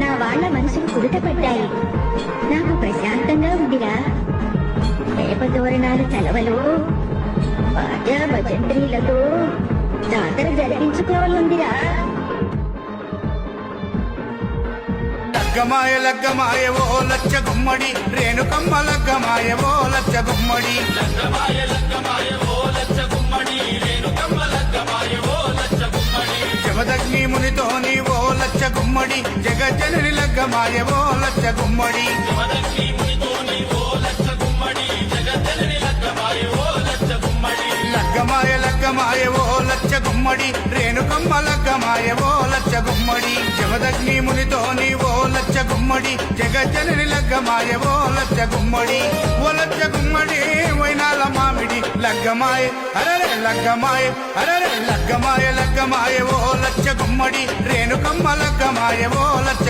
నా వాళ్ళ మనసులు కుదుటపడ్డాయి. నాకు ప్రశాంతంగా ఉందిరా. వేప తోరణాలు చలవలు బాజా భజంత్రీలతో జాతర జరిపించుకోవాలందిరా. లగ్గమాయ లగ్గమాయ ఓ లచ్చ గుమ్మడి రేణుకమ్మ లగ్గమాయ ఓ లచ్చ గుమ్మడి లగ్గమాయ లగ్గమాయ ఓ లచ్చ గుమ్మడి రేణుకమ్మ లగ్గమాయ ఓ లచ్చ గుమ్మడి జమదగ్ని మునితోని ఓ లచ్చ గుమ్మడి జగజ్జనని లగ్గమాయ ఓ లచ్చ గుమ్మడి జమదగ్ని మునితోని ఓ లచ్చ గుమ్మడి జగజ్జనని లగ్గమాయ ఓ లచ్చ గుమ్మడి లగ్గమాయ లగ్గమాయ ఓ లచ్చ గుమ్మడి రేణుకమ్మ లగ్గమాయ ఓ లచ్చ గుమ్మడి జమదగ్ని మునితోని ఓ లచ్చ గుమ్మడి జగజ్జనని లగ్గమాయ ఓ లచ్చ గుమ్మడి ఓ లచ్చ గుమ్మడి వైనాల మామిడి లగ్గమాయ అరరే లగ్గమాయ లగ్గమాయ ఓ లచ్చ గుమ్మడి రేణుకమ్మ లగ్గమాయ ఓ లచ్చ